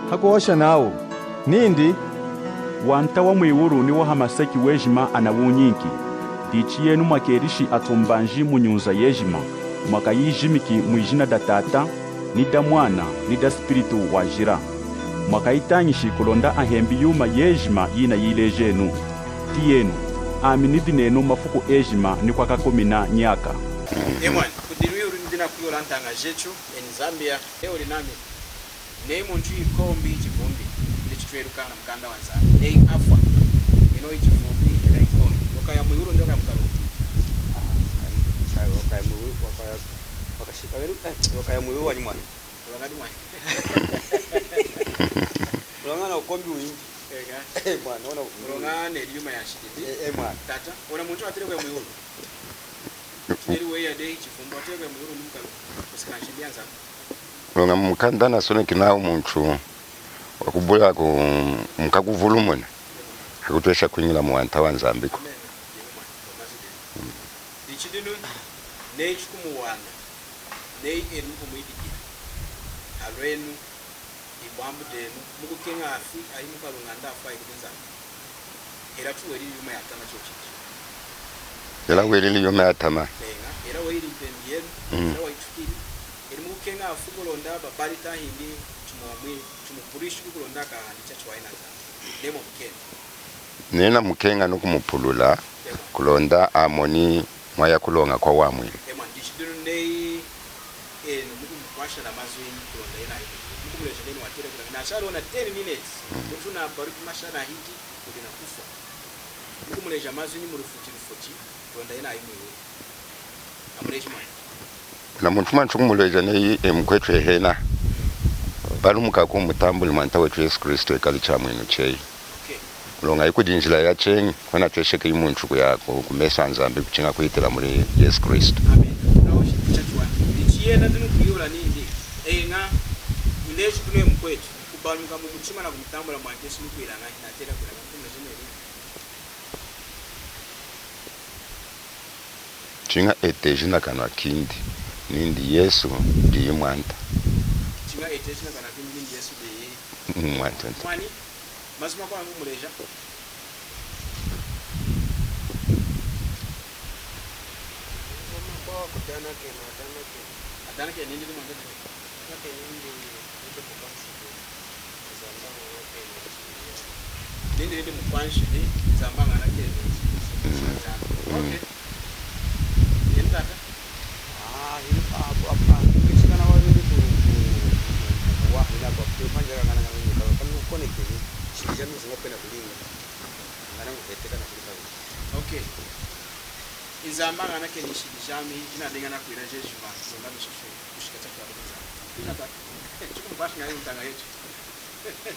hakuosha nao nindi wanta wa mwiwuru ni wahamaseki wejima anawunyinki dichi yenu mwakerishi atumbanji munyunza yejima mwakayijimiki mwijina da tata ni da mwana ni da spiritu wajira mwakayitanyishi kulonda ahembi yuma yejima yina yilejenu ti yenu aminidi nenu mafuku ejima ni kwa kakomina nyaka. Emwan kudirwe urindina kuyola ntanga jechu eni Zambia leo linami nei muntu ikombi chivumbi ndichitwerukana mkanda wanza nei afwa ino ichivumbi ila ikombi wakaya mwiuru ndoka mkalo sayo wakaya mwiuru wakashika weru wakaya mwiuru wanyimwana ulangani mwana ulangana ukombi wingi mwana ona ulangane liyuma ya shididi mwana tata ona muntu atire kwa mwiuru Anyway, a day chifumba tebe mwiuru mkalo kusikanshilianza longa mkanda na sone kinao muntu wakubula ku mkakuvulumuna hakutwesha kunyila muwanta wa Nzambiko dichidinu nei chikumuwana nei enu kumwidiki alwenu ibambu denu mukukenga afi ayimuka lunganda afa ikunza era tuweli yuma yatama chochichi ela welili yoma yatama era weli pendiyenu era waitukili eri mukukenga afi kulonda babalita hindi tumupurishi kulonda ka ndichacho waina za demo mkeni nena mukenga nokumupulula kulonda amoni mwaya kulonga kwa wamwili dichidinu nei enu mukumupasha na mazweni kulonda ena hivi mukumulesha nenu watire kulonda na shalo na 10 minutes mutuna baruki mashana hiji kudina kufa mukumulesha mazweni murufuti kulonda ena hivi amuleshi mwana na muntu manchu kumuleza nei mkwetu ehena balumuka ku mutambuli manta wetu Yesu Kristo ekali cha mwinu chei longa ikudinjila ya chenyi kwana twesheke imuntu kuyako kumesa Nzambi kuchinga kuitira muri Yesu Kristo. Amen. Naoshi kuchachwa. Ndichiyenda ndinu kuyola nindi. Enga ileshi kunwe mkwetu kubaluka mu mutima na kumutambula mwa Yesu nukwiranga inatera kulanga kumwe zimwe. Chinga etejina kanwa kindi nindi Yesu ndiye mwanta. Chinga etejina kanwa kindi nindi Yesu ndiye mwanta. Mwani mazima kwa ngumuleja adana ke nindi mwanga ke nindi ite kukansi nindi mukwanshi ni zambanga na ke okay yendaka apa kisikana wali ku wa ila kwa panja ngana ngana kan connect ni sijami zingapenda kulinga ngana nguheteka na kulipa okay izambanga na ke ni shijami inadenga na kuira jeshi ba songa bishofe kushika chakwa kwanza inaka chukumbashi ngayo mtanga yetu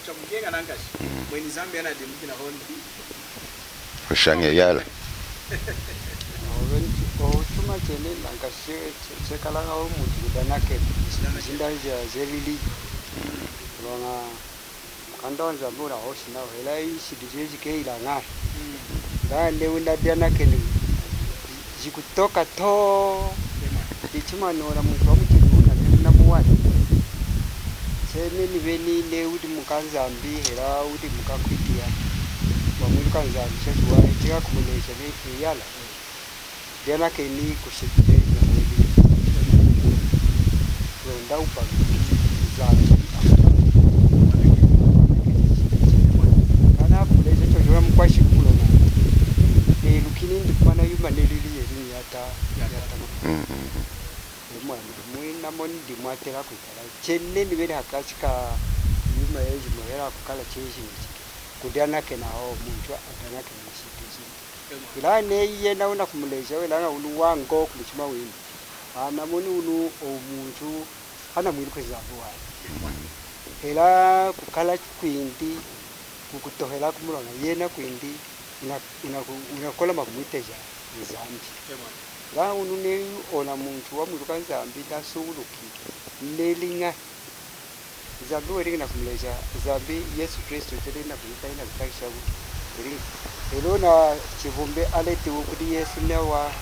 chamugenga nangashi mweni Zambia na demuki na hondi Ushange yala chuma chene nangashe chekalanga omuntu kudanake zindaja zerili longa kandonza mura hoshina hela ishidije keila ngar ngale wina danake ni jikutoka to dichuma nora muntu omukiduna na muwani sene ni beni le udi mukanzambi hela udi mukakwitia wamuli kanzambi chwa chika kumulesha ne yala dena ke ni kushikije na mwili ronda upa za kana kulesha chojo mkwashi kulona lukini ndikwana yuma nelili yeli yata mwana mwina mondi mwatera kwikala chenne ni bere hakachika yuma yeji mohera kukala cheshi kudana ke naho muntu adana ke nishitiji ila ne yena una kumulesha wela na ulu wango kumuchima wini ana moni ulu omuntu ana mwili kwezabuwa ila kukala kwindi kukutohela kumulona yena kwindi inakola makumiteja Nzambi la unune ona muntu wa mwili Nzambi da suluki nelinga Nzambi weri na kumulesha Nzambi Yesu Kristo tele na kuitaina kutakisha uri elona chivumbe aleti ukudi Yesu newa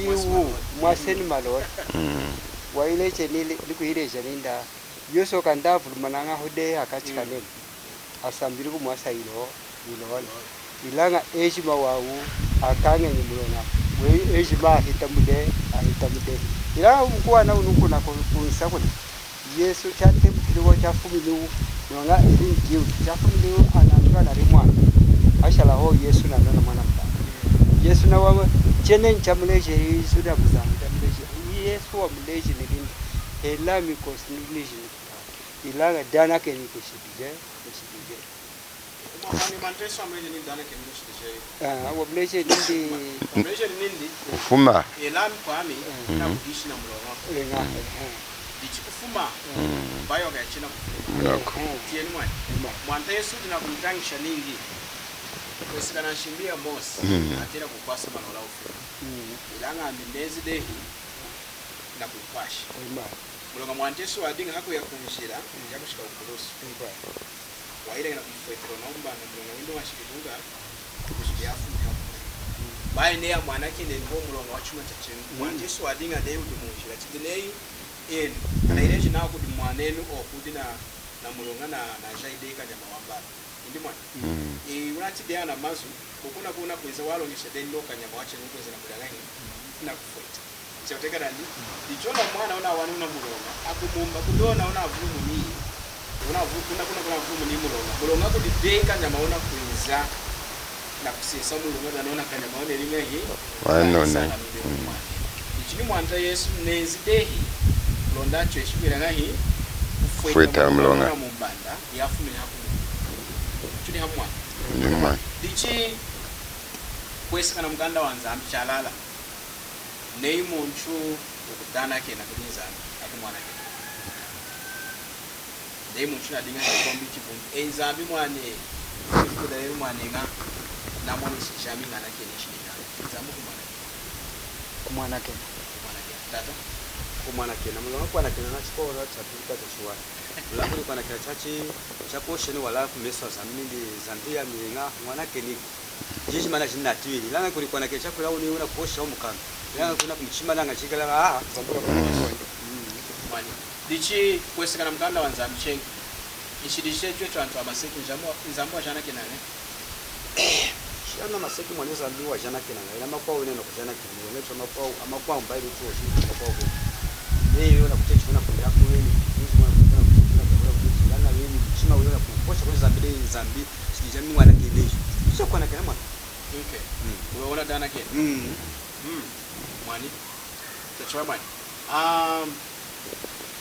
iwu mwaseni malora wa ile chenile likuireja ninda Yesu kandavu mananga hode akachika nene asambiri kumwasa ilo ilanga eshima wawu akange ni mulona we eshima ahitamude ilanga mkuwana unukuna kunsa kuna Yesu chate mkiliwo chafumiliwu nonga ili jiu chafumiliwu anamika na rimwana ashala ho Yesu na nana mwana mta Yesu na wawe chene nchamleje Yesu na kuzamita mleje Yesu wa mleje nilini hela mikosi nilije ilanga dana keni kushibije Mwani manteso amleje ni dana keni kushibije wa mleje nindi ufuma elami kwami na kudishi na mlono dichi kufuma bayo ga china kufuma tieni mwani mwanta Yesu dina kumtangisha ningi kwesikana shimbia mosi atira kukwasa manola ufu ilanga mindezi dehi na kukwasha mulonga mwanta Yesu adinga hako ya kunjira ya kushika ukulusu waile na kufetero naomba na mulonga windo washiribuga kushibia afu bayi ne ya mwana kende ngo mulonga wachuma chachenu mwanta Yesu adinga dehi udimunjira chidinei eni na ileji nao kudi mwanenu okudi na mulonga na jaideka jama wambala indi mwana unati bia na mazu kuna kuweza walongisha deni loka nyama wache nukweza na kudangani na kufuita choteka dani dichona mwana ona wanuna mulonga akumumba kudona ona avumu ni ona kuna avumu ni mulonga kudi deka nyama ona kuweza na kusesa mulonga na ona kanyama ona linga hi wanona dichini mwanta Yesu nezi dehi londa cho eshibira ngahi fuita mulonga mumbanda yafune hapo chuni hamwa ndimwa dichi kwesikana muganda wanza amchalala nei muntu ukudana ke na kulinza akumwana ke nei muntu na dinga kombi chipum enzabi mwane kudare mwane nga na mwana shami ngana ke ni shika zamu kumwana ke tata kumwana kena mulonga kwana kena na chikora chapita chishwani lakini kwana kena chachi chaposheni wala kumesa zamindi zambia mienga mwana keni jeshi mana jina tiwili langa kuli kwana kena chakula uni una kuosha omukanga langa kuna kumchima langa chikala zambura mwani dichi kwesekana mkanda wanza mchengi ishidishe chwetu antu amaseki nzambo jana kenane shana maseki mwaneza mbiwa jana kenane ila makwao neno kujana kenane necho makwao mbaili tuo jina makwao leo na kutecha kuna kwa yako wewe hizo kuna kulala wewe chima wewe kuposha kwa zambi sijamii mwana kilejo sio kwa na kana mwana okay unaona dana ke mwani tachwa mwani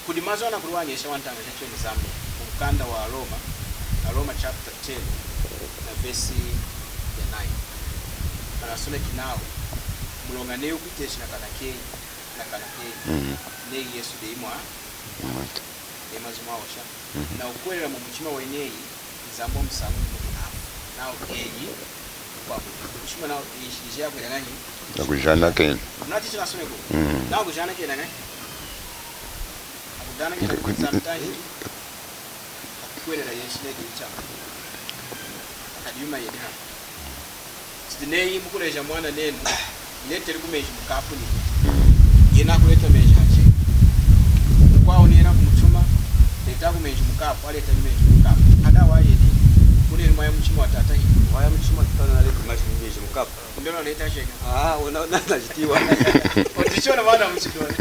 kudimazo na kuruwanyesha wantanga checho ni zambi mkanda wa Roma chapter 10 na verse ya 9 anasoma kinao mulonga ne ukiteshi na kanake ne Yesu deimwa emazuma osha na ukwela mu muchima wenyeyi nzambo msangu nao eyi kwa muchima nao ishija kuyanganyi na kujana ke nati tunasome ko nao kujana ke nanga akudana ke sometimes kwela Yesu ne gicha akadima yedha sidinei mukuleja mwana nenu neteri kumeji mukapuni yena kuleta meji hache kwa unira kumutuma leta kumeji mukapu aleta meji mukapu ada wayedi kule mwa mchimo watata hivi waya mchimo tutana leta meji mukapu ndio leta shega unaona najitiwa ndicho na maana mchidoni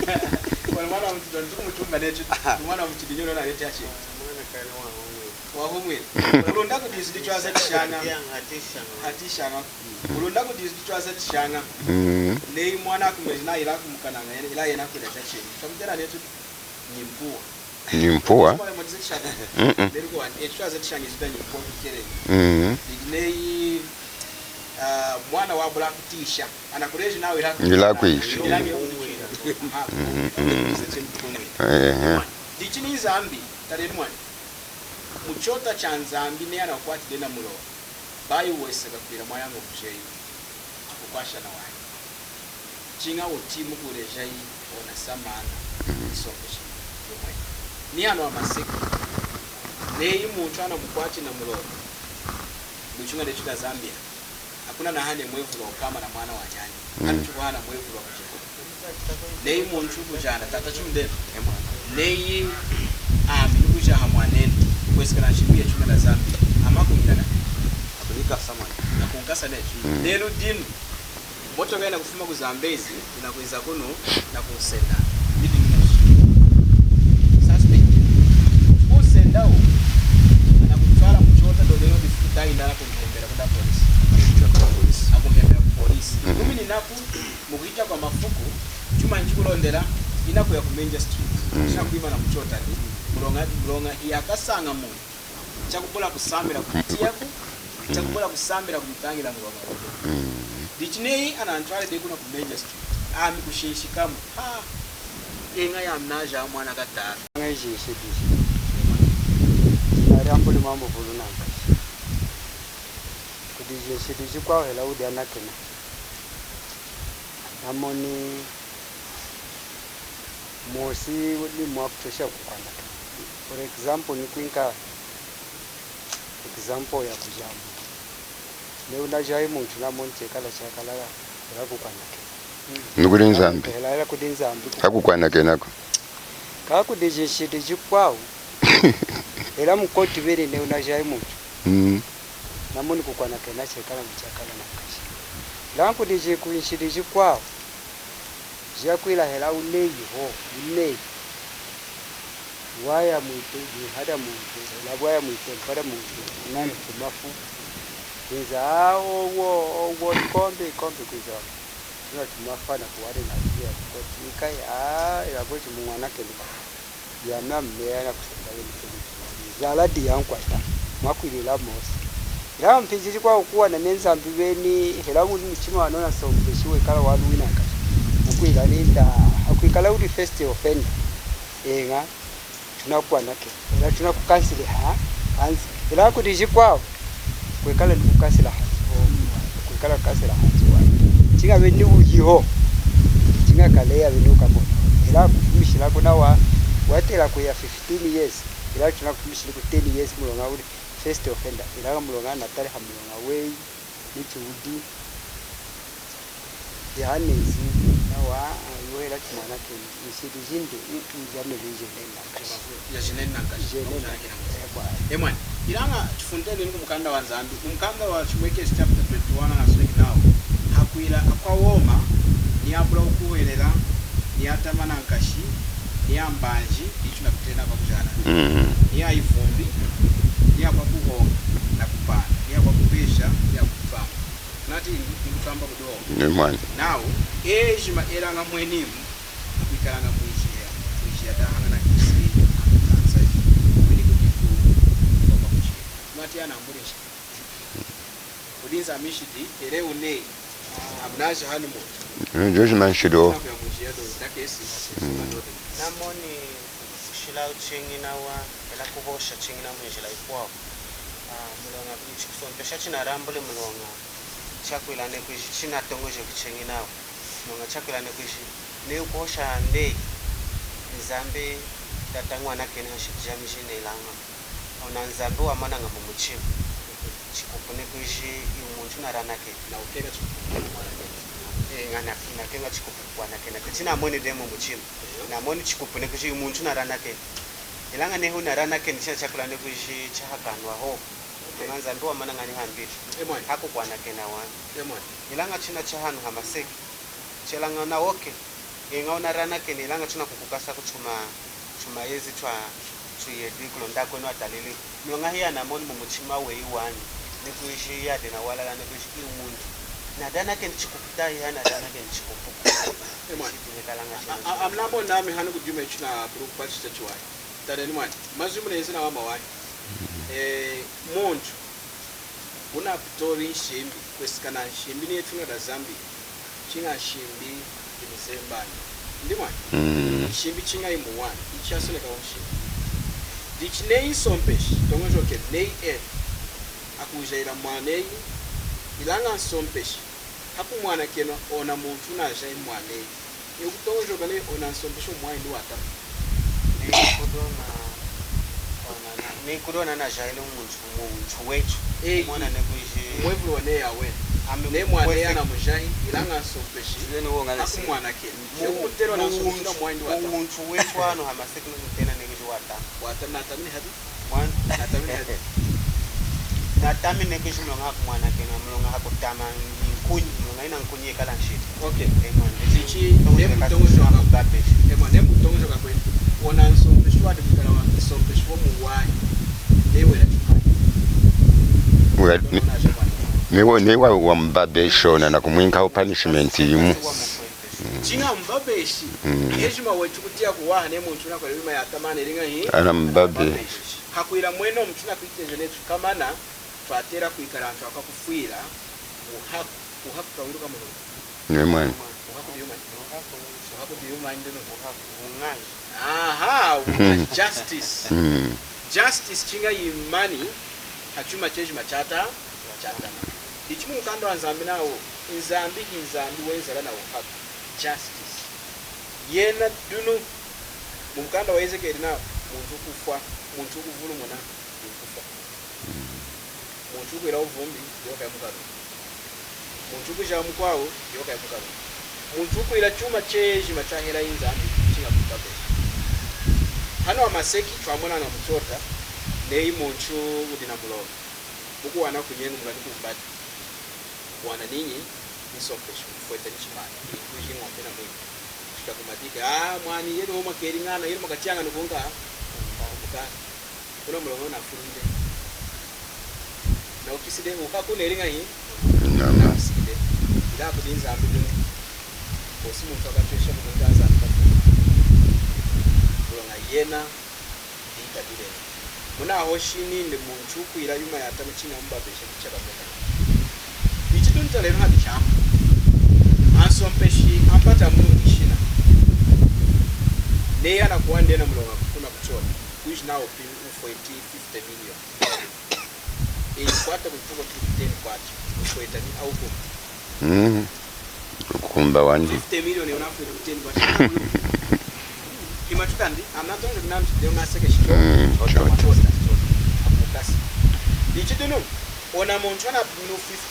kwa maana mchidoni tukumutunga netu mwana mchidinyo na leta shega wahumwe ulonda kudiziditwa za tishana hatishana ulonda kudiziditwa za tishana nei mwana kumezina ila kumkananga ila yena kula chache tamjana letu nyimpoa ndio etwa za tishana zita nyimpoa kile nei mwana wa black tisha anakureje nawe ila kuishi dichini zambi tare mwana muchota cha nzambi ne yana kwati dena mulo bayi wese kapira mwayango kucheyi akukwasha na wayi chinga otimu kulejayi ona samana isokeshi yomwe ni ano amaseki nei muntu ana mukwachi na mulo muchunga lechu da Zambia hakuna na hane mwevulo kama na mwana wa nyanya atuwana mwevulo kucheko nei muntu kujana tata chumde nei ami mwanene kwesikana shimbiye chuna la zambi amakungana akunika samani nakungasa necho lelo dinu moto gaina kufuma ku Zambezi inakuiza kuno na kusenda bidi ninashi suspect usendao na kutwala mchota doleo difuta indala kumhembera kwenda polisi akuhembera ku polisi mimi ninapo mukita kwa mafuku chuma nchikulondera inakuya ku Main Street chakuima na mchota ni mulonga yakasanga mu chakubula kusamira kutiyako chakubula kusamira kumtangira mulonga dichinei anantwale de kuna ku Main Street ami kushishikamu ha inga ya mnaja mwana katara ngaiji shidisi arambuli mambo bulunanga kudije shidisi kwa hela udi anakena amoni mosi ni mwakutosha kukwana. For example ni kwinka example ya kujamu leo najai muntu namonte kala chakala la kukwana nukuri nzambi hela kudi nzambi hakukwana kenako kakudije shidisi kwao era mukoti bere leo najai muntu namoni kukwana kena chakala mchakala nakashi lankudije kuinshidisi kwao Jakwila hela uleyi ho uleyi waya mwite hada mwite la waya mwite para mwite nani tumafu kwiza wo kombe kwiza na tumafana kuwale na pia kotika ya bochi mwana kele ya namle na kusenda wele zaladi yankwata mwakwilila mosi ya mpinjiji kwa ukuwa na nenza mbibeni hela mu mchima wanona so mpeshiwe kala walu winaka kuila linda akuikala uri first offender enga tunakuwa nake ila tunakukansile anzi ila kudiji kwao kuikala ndikukansila kuikala kansila hanzi wa tinga beni uyiho tinga kale ya beni ukamo ila kufumishila kuna watela ku ya 15 years ila tunakufumishila ku 10 years mulonga uri first offender ila mulonga na tarehe mulonga we nichudi yahanezi wa yoela kimana ke isidi jinde njane lije nenda ya jinena ngashi emwan ilanga tufundele ngo mukanda wa Nzambi umkanda wa Chimweke chapter 21 na sweki nao hakuila akwawoma ni abula ukuwelela ni atamana ngashi ni ambanji ichuna kutena kwa kujana ni aifumbi ni apa kuho na kupana ni apa kupesha ni akufama nati ngutamba kudoa nemani now ejima elanga mwenimu kuikalanga muishia tahanga na kisi kansa kwini kukiku kwa kuchi nati ana ambulisha udinza mishiti eleune abnaje hanimo joji manshido namoni shila uchingi nawa ela kubosha chingi na mwishila ikwao mulonga bichikusonpesha china rambule mulonga chakwila nekwishi china tongoje kuchingi nawa mulonga chakwila nekwishi ne ukosha nde Nzambe tatangwa na kene shijamishe ne langa ona Nzambe wa mana nga mumuchimo chikupune kwishi umuntu narana ke na ukega ngana fina kenga chikupwa na kena tina moni demo muchimo na moni chikupune kwishi umuntu narana ke ilanga ne huna rana ke nisha chakula ne kwishi chahakanwa ho Nzambe wa mana ngani hambiti hako kwa na kena wan ilanga china chahanu hamaseki chelanga na woke ingaona rana ke ilanga china kukukasa kuchuma yezi twa tuyedi kulonda kwenu atalili mlonga hiya na moni mumuchima we iwani nikuishi yade na wala na nikuishi umuntu na dana ke nchikuputa ya na dana ke nchikupuka amnamo nami hanu kujume china bro kwachi chachwa tare ni mwana mazumune yesina wama wani muntu una pitori shimbi kwesikana shimbi ni etuna da Zambi chinga shimbi imizembani ndi mwana shimbi chinga imuwani ichasoneka washimbi dichinei sompeshi tongojoke nei akujaira mwanei ilanga sompeshi hapo mwana keno ona muntu na jai mwanei ekutongojoka ne ona sompeshi mwana ndi wata ni kudona na jaile umuntu wetu mwana nekuishi mwevu wane yawe ne mwana yana mujahi ilanga sompeshi Zeni wo ngale aku mwana ke mutero na sompeshi na mwandi wata umuntu wetwano hamaseki ntena nekiji wata wata na tamini hadi mwana na tamini hadi na tami nekiji mlonga haku mwana ke na mlonga haku tama nkunyi mlonga ina nkunyi ekala nshiti okay emwana tichi ne mutongo wa babeshi ne mutongo ka kwenda ona sompeshi wadi mukala wa sompeshi wo muwai newe na niwa wa mbabe shona na kumwinka punishment yimu chinga mbabeshi heshima wetu kutia kuwaha ne muntu na kwa lima ya tamane ringa hii ana mbabe hakuira mweno mtuna kuiteje netu kamana twatera kuikaranta akakufuira uhaku kaunduka mu ne mwana uhaku biyuma ndino ungaji aha justice justice chinga imani hachuma cheji machata ichimu mkando wa nzambi nawo nzambi wenzala na uhaku justice yena duno mukanda wa Ezekiel na muntu kufa muntu kuvulu mona kufa muntu kwera uvumbi yoka mukaro muntu kuja mukwawo yoka mukaro muntu kwera chuma cheji machahera inzambi chinga kukabe hano amaseki twamona na mutota nei muntu udina mulo buku wana kunyenga mungani kubati wana ninyi nisopesho fueta nchimani kuji ngombe na mwini tukakumatika mwani yero homa keringana yero makachanga nukonga mukana kuna mlongo na funde na ukiside ukakune ringa hii na uside ila kudinza ambili kosi muntu akatwesha mungaza kulonga yena ikabile muna hoshini ndi muntu kuira yuma yatamchina mbabeshe kuchaka meka ichidunta lero hadi chama asompeshi ampata mungu ishina ne yana kuande na mlonga kuna kuchona which now for 50 million kwata kutuko 10 kwata kufueta ni au kumba wandi 50 million unafu 10 kwata kimatukandi amnatonga kunamti leo naseke shito otamatota akukasi ichiduno ona muntu ana 50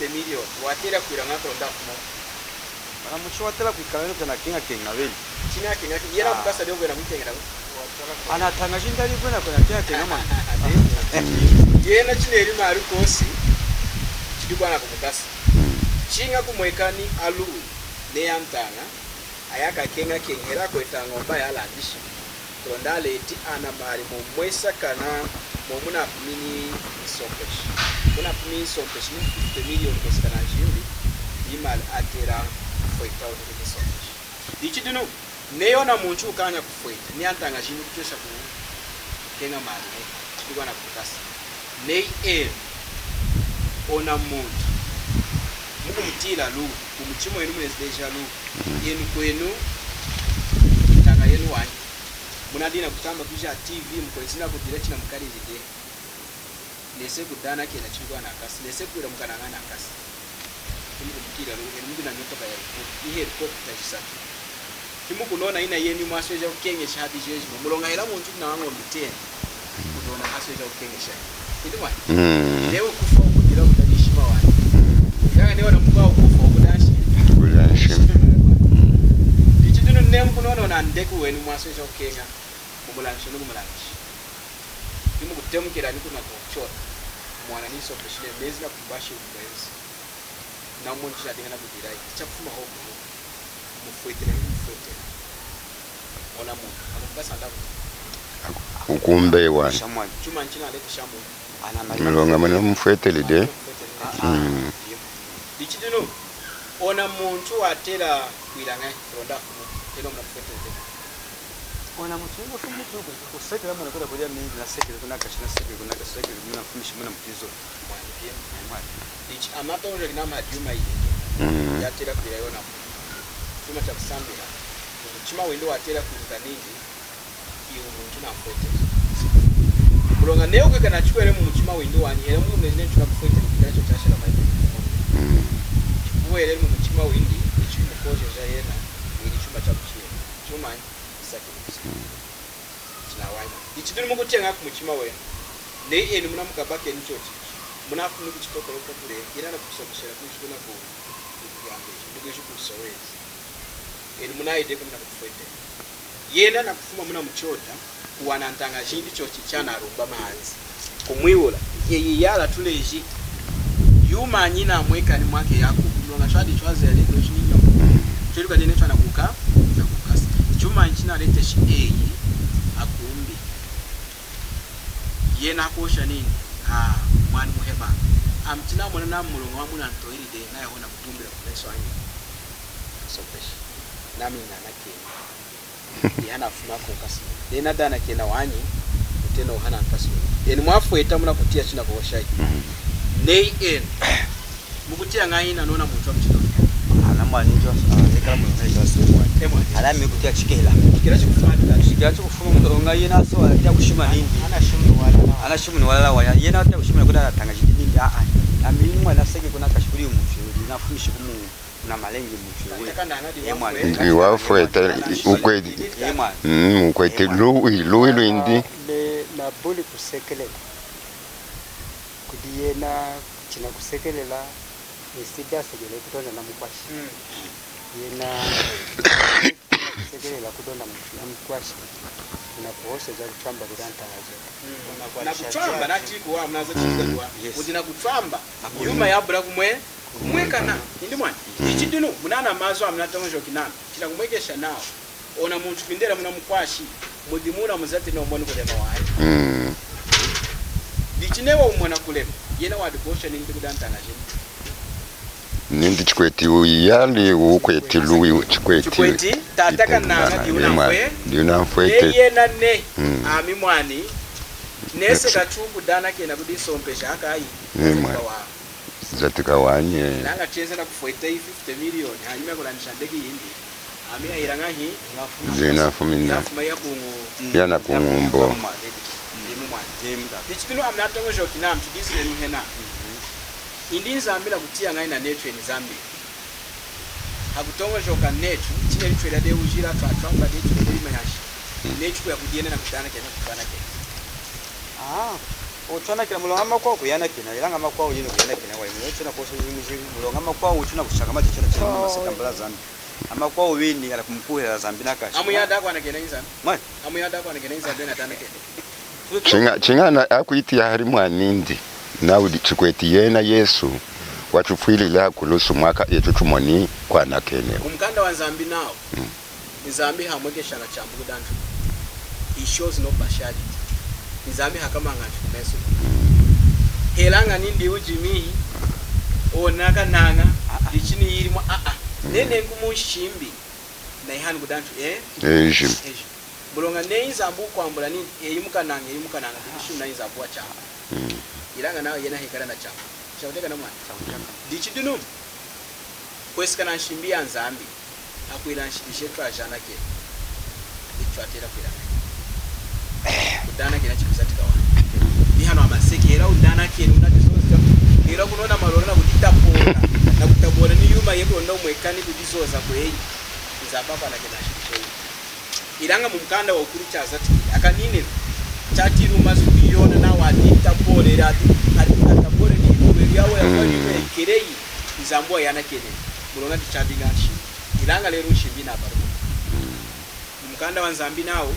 million watera kuiranga ronda kuma Bana muchwatela kuikalana tena kinga veli. china kinga yera mukasa leo kwera mutengera Ana tanga shindali kwena kinga mwana. yena chineri mari kosi chidikwana kumukasa chinga kumwekani alu ne yantanga ayaka kenga kengera kweta ngomba yalandisha rondale eti ana mari momwesa kana momuna mini sompeshi kuna mini sompeshi ni 50 million keskana jimbi imal atera foita odi sompeshi ichidino neona muntu ukanya kufoita ni antanga jini kutosha ku kenga mari chidikwana kukasa nei ona muntu mukumtila lu kumuchimo yenu mwezideja lu yenu kwenu tanga yenu wani munadina kutamba kisha TV mkolesina kudirect na mkali zide nese kudana kena chingwa na kasi nese kuira mkananga na kasi kumutila lu yenu muna nyoto ka yako ihe helicopter jisatu kimu kunona ina yenu masweja ukenge shadi jeje mulonga hela muntu na wango mitene kunona asweja ukenge shadi ndimwa leo kufa kudira kudishima wani kanga niona mkwa ukufa kudashi ichidino nempu nono na ndeku wenu masweja ukenga mumulangisho n'umulangisho kimu kutemukira ni kuna kuchora mwana niso peshile mezi na kubashi ubenzi na umuntu chadinga na kudirai chakufuma hopo mufuete na mufuete ona muntu akukasa ndaku ukumbe wana chuma nchina leta shamu mlonga mwana mfuetele de ichidino ona muntu atera kwiranga ronda eno mufuete Ona mutungo fumutu kusekera mwana kwenda kulia mingi na sekere kuna kashina sekere kuna kasekere mwana fumishi mwana mtizo mwanipia ichi amatonje kina maduma ile yatera kwirayona chuma cha kusambira chima wendo watera kuruka ningi iyo muntu na mfuete kulonga neo kwekana chikwere mu muchima wendo wani era mu mene chika mfuete kiracho chashira mai uwere mu muchima windi ichimu koje ja yena ili chuma cha kuchia chuma ichidini mukutenga kumuchima we nei eni muna mukabake nichoti munafu nikitoko lopo kule irana kusomeshera kushikona ku yange ndikwisho kusowezi eri munaide kuna kufuete yena nakufuma muna mchota kuwana ntanga chindi chochi chana rumba mazi kumwiwola yeye yala tuleji yuma nyina mweka ni mwake yako nonga chadi chwaze yale kwa chininyo chiruka dene chana kuka na kukasa chuma nchina lete shi akumbi yena kosha nini mwani muheba amtina mwana na mulungu wa muna ntoiri de naye hona kutumbira kuleso anyi sopeshi nami nake yana funa kokasi dena dana kena wanyi tena uhana nkasi eni mwafu eta muna kutia china kwa shai nei en mukutia ngai na nona mutwa mchino anamwa ninjo ekala mu ngai semwa ala mekutia chikela kila chikufanya chikela chikufuma ngai na so ya kushima nini ana shimu wala waya yena ata kushima kuda tanga chidini amini mwana sege kuna kashuri umufi nafumishi kumu na malengi umufi ndi wafueta ukwedi ukwedi lui ndi na boli kusekelela kudiyena china kusekelela isida segele kutonda na mukwashi yena kusekelela kutonda na mukwashi na kuosha za kuchamba kudanta haje na kuchamba na chiku wa mnazo chizwa kudina kuchamba yuma yabura kumwekana indi mwana ichidino munana mazo amnatonjo kinana kila kumwekesha nao ona muntu kindera muna mukwashi mudimuna muzati no mboni kulema waye dichinewa umwana kulema yena wadi kuosha ningi kudanta na jini nindi chikweti uyali ukweti lui chikweti tataka nanga diuna mfwete yena ne ami mwani nese kachuku dana kena kudisompesha akai zatika wanye nanga chenza na kufwete 50 million hanyuma kulanisha ndege yindi ami airanga hi zina fumina yana kungumbo ichitino amnatongo jokina mchidisi ne nuhena indinza ambila kutia ngai na netwe ni zambi hakutongo joka netu chine litwela de ujira twatwamba de chine mayashi netu ya kudiena na kutana kena kufana kena ochana kila mulonga kwa kuyana kina ilanga makwa yino kuyana kina wa yino chona koso yimuziri mulonga makwa uchuna kushaka mati chona chona masikambala zambi amakwa wini ala kumpuhela zambi nakashi amuyada kwa nakena inzana mani amuyada kwa nakena inzana dena tana kena chingana akuiti ya hari mwanindi naudi chikweti yena Yesu wachufwilila kulusu mwaka yetu tumoni kwa nakene umkanda wa zambi nao nizambi hamweke shana chambu kudantu he shows no partiality nizambi hakama ngantu kumesu helanga nindi ujimi onaka nanga dichini yirimo nene nkumushimbi na ihani kudantu ejim bulonga neizambu kwambula ni eyimuka nanga dishuna izabwa cha ilanga nayo yena hekara na chama chauteka na mwana dichidunu kwesikana nshimbi anzambi akwira nshibishe twajana ke itwatera kwira udana kina chikuzatika wa ni hano amaseke era udana ke unatizoza era kunona marora na kutitapora na kutabora ni yuma yeko ndo mwekani kudizoza kweyi izababa na kina shibishe ilanga mumkanda wa ukuri chazati akanine chati ruma zubiyona na watitapora rati atapora ni kubeli yawe yakani kerei izambwa yana kene mulonga tichadingashi ilanga lero shimbi na baro mukanda wa Zambi nao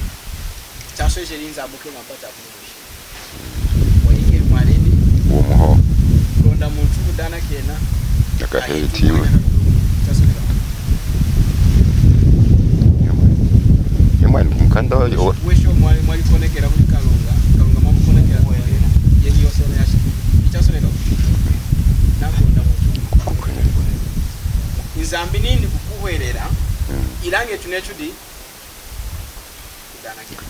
chasweje linza buke mapata kumusha wayike mwareni umuho ronda muntu kudana kena yakahetiwe yamani mukanda wa wesho mwali konekera kuri kalonga mwamu konekera yeni yose na yashi chasoneka nakonda muntu Zambi nindi kukuhwerera ilange tunechudi kudana kena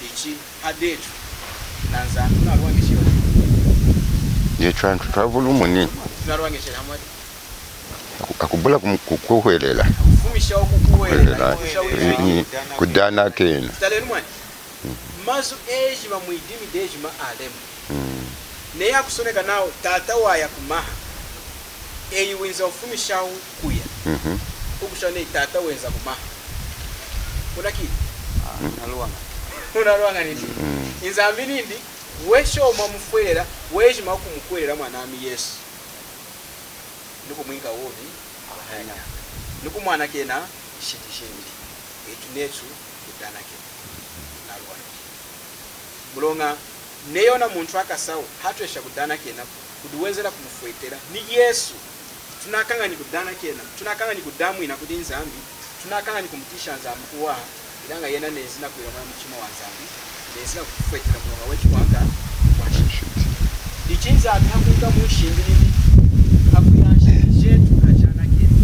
dichi adetu na Zambi narwangishiwa ye trying to travel umuni narwangishira hamwe akubula kukuhwelela kufumisha okukuhwerera kudana kena talenu mwani mazu eji ba muidimi deji ma alemu ne yakusoneka nao tata waya kumaha eyi wenza ufumishaho kuya ukushane tata wenza kumaha unaki naluanga unalwanga nini Inzambi nindi wesho mamufwera weji makumukwera mwanami Yesu nuko mwinga woni ahanya nuko mwana kena shitishindi etunetu kudana kena nalwa mulonga neyona muntu akasawo hatwesha kudana kena kuduwezera kumufwetera ni Yesu tunakanga ni kudana kena tunakanga ni kudamu ina kudi nzambi tunakanga ni kumutisha nzambi kuwa ilanga yena nezina kuira mwana muchimo wa nzambi nezina kufwetera mulonga wetu wanga dichinza hakuika mushindi nini hakuyansha jetu kajana kena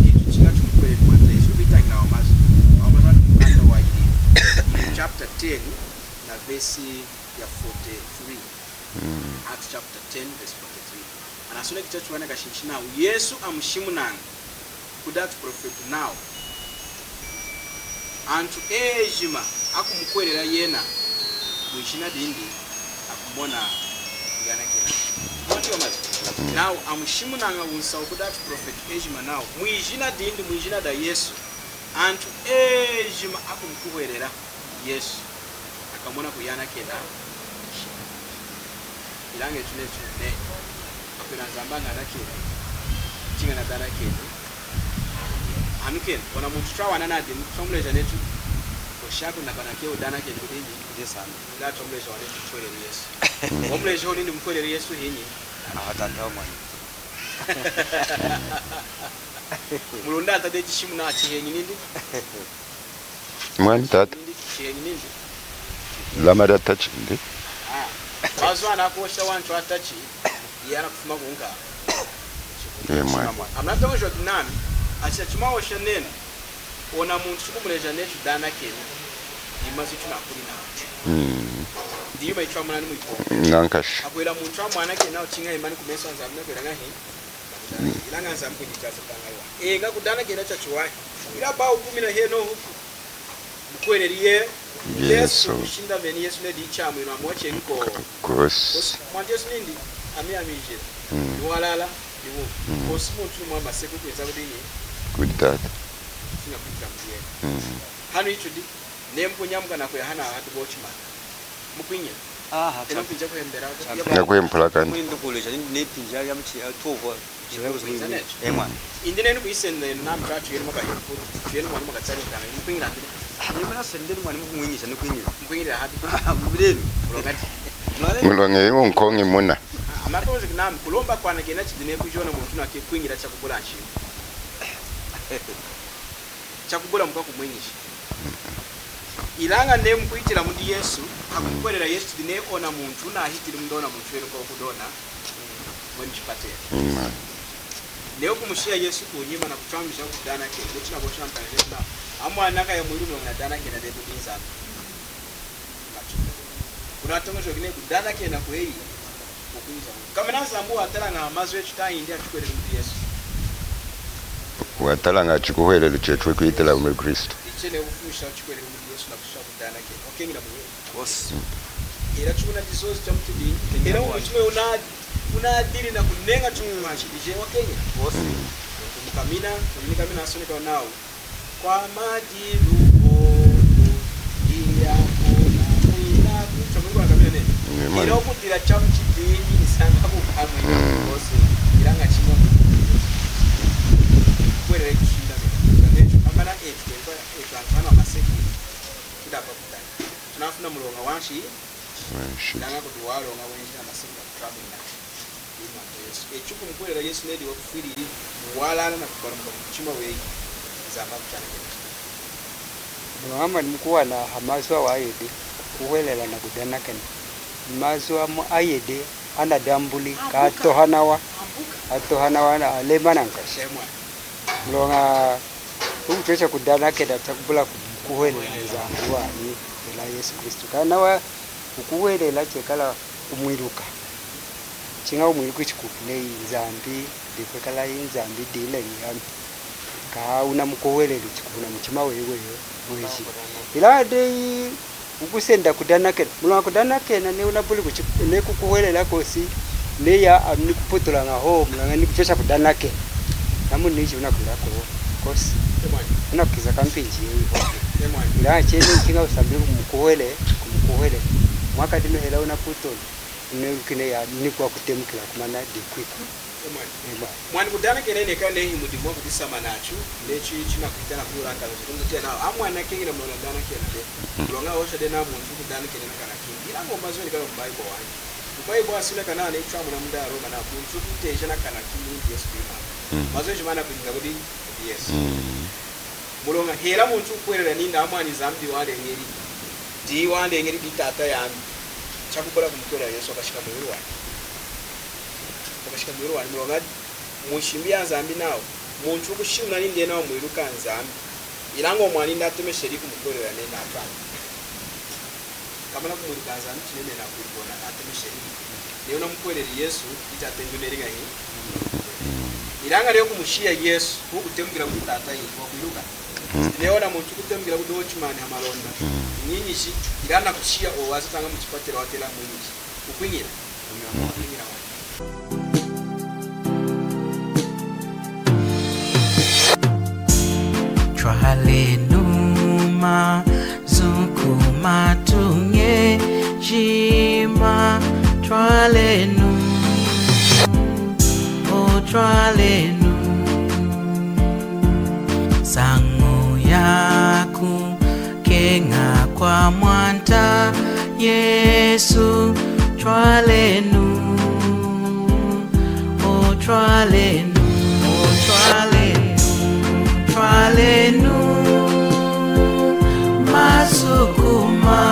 kitu chinga tumkweli kwa lezo bitanga wa mazu mkanda wa chapter 10 na verse ya 43 Acts chapter 10 verse 43 anasoma kitabu wana kashishina Yesu amshimunanga kudat prophet now antu ejima akumukwerera yena mwishina dindi akumona yana kena ndio mazi now amshimunanga unsa kudat prophet ejima now mwishina dindi mwishina da Yesu antu ejima akumukwerera Yesu akamona kuyana kena ilange tune akuna zambanga nakene chinga na dara kene anuken wana mutwa wana na dim tomleja netu ko shaku na kana ke udana kene kudinyi ndesana la tomleja wane tutwele Yesu omleja honi ndimkwele Yesu hinyi ahatanda mwana mulonda tade chishimu na chihenyi nindi mwani tata chihenyi nindi lamada touch ndi bazwana akosha wantu atachi yana kufuma kunga mwana amnatongo kinani acha chimawo shanene ona muntu chikumuleja netu dana kene imazi tunakuri na ndiyo maitwa mwana muipo nankash akwela muntu amwana kene nawo chinga imani kumesa nzamna kwela ngahi ilanga nzamku nditaza kangaiwa nga kudana kene cha chiwahi ila ba 10 heno huku mkweleliye Yesu kushinda veni Yesu ne dichamu ina mwache nko cross mwanzo Yesu nindi amije nwalala niwo kosimo tu mwa maseko kweza kudini good dad singa kutambiye hano ichudi nempo nyamuka nako ya hana hatu bochima mukwinya tena pinja ko hembera ya kwempula kandi Mwindo kuleja ni pinja ya mchi atuvo chilezo zingine emwa indine ni kuisende na mkatu yenu maka yifu yenu mwana maka tsani kana mukwinya nimana sendeni mwana mukwinyisha ni kwinyira mukwinya hadi mbireni mulongati mulonge unkongi muna amatonze kinam kulomba kwana kena chidine kujona muntu nake kwinyira cha kugula nshi cha kugula mukako mwinyisha ilanga ne mkuitira mundi Yesu akukwerera Yesu dine ona muntu na hitiri mundona muntu wero ko kudona mwani chipate leo kumushia Yesu kunyima na kuchambisha kudana ke ndio tunabosha mpanga amwana kaya mwili na dana ke na debu dinza kuna tongo kine kudana ke na kwei kukunza kama nasambu atala na mazwe chitai ndia chikwerera mundi Yesu watala nga chikuhwelele chetwe kuitela mu Kristo ichene ufusha chikwerera mundi Yesu na kusha kudana ke okengira mwe boss era chuna disozi cha mtudi era umchwe unadili na kunenga chumachi dije wa Kenya boss kumkamina asone kwa nao kwa maji lugo dia kuna ina kuchamungu akamina nene era okutira cha mchidini nisanga kukamwe boss iranga chimo kwere kushinda necho amana kwa antwana maseki kudapa kudana tunafuna mulonga wanshi nanga kuduwalo nga wenjina maseki travel na echuku mkwelera Yesu nedi wakufiriri walana na kukora mchima wei zamba kuchana kene Muhammad mkuwa na hamazwa wa ayede kuwelela na kudana kene mazwa mu ayede ana dambuli ka atohanawa na alema nankashemwa mlonga umchecha kudana kene atakubula kuwelela za wani ila Yesu Kristo kana wa kuwelela chekala umwiruka chinga umwiruka chikupune nzambi dikala nzambi dile nyami ka una mukowelele chikuna muchima wewe bulichi ila de ukusenda kudana ke mulwa kudana ke na ne unabuli kuchine kukuwelela kosi ne ya amnikuputula ngaho mulanga nikuchesha kudana ke namu nichi unakula ko kosi unakiza kampinji ila chene chinga usambi kumukuwele mwaka dino hela una putol ne kine ya ni kwa kutemkila kumana de quick mwani kudana kenene kane himudi mwa kudisa manachu lechi china kuitana kura kala zungu tena amwana kengina mwana dana kenene longa osha dena muntu kudana kenene kana kingi ila ngoma zo ni kana Bible wanje Bible asile kana ne chwa mwana munda Roma na kuntu kuteje na kana kingi Yesu bima mazo jimana binga budi yes mulonga hela muntu kwerera ninda amwani zambi wale ngeri di wale ngeri bitata yami chakubora kumtora Yesu akashika mwiri wake akashika wani mulonga mushimbiya zambi nawo muntu kushimna ninde nawo mwiruka nzambi ilango mwani ndatemesheri kumukorera nenda atwana kamana kumwiruka nzambi kinene na kuibona atemesheri leo namukwerera Yesu itatengunerenga hii ilanga leo kumushia Yesu kugutembwira kuti tata yetu wakwiruka leo na muntu kutembwira kuti ochimani amalonda nyinyi shi irana kushia owazi tanga muchipatira watela mwinyi ukwinyira ukwinyira Twalenuma zukuma tunge jima twalenu o twalenu sangu yaku kenga kwa mwanta Yesu twalenu o twalenu o twalenu twalenu masukuma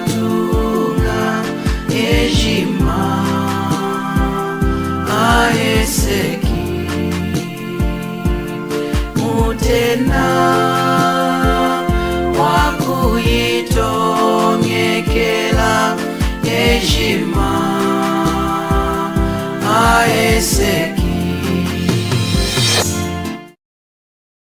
tunga ejima aeseki mutena wakuyitongekela ejima aeseki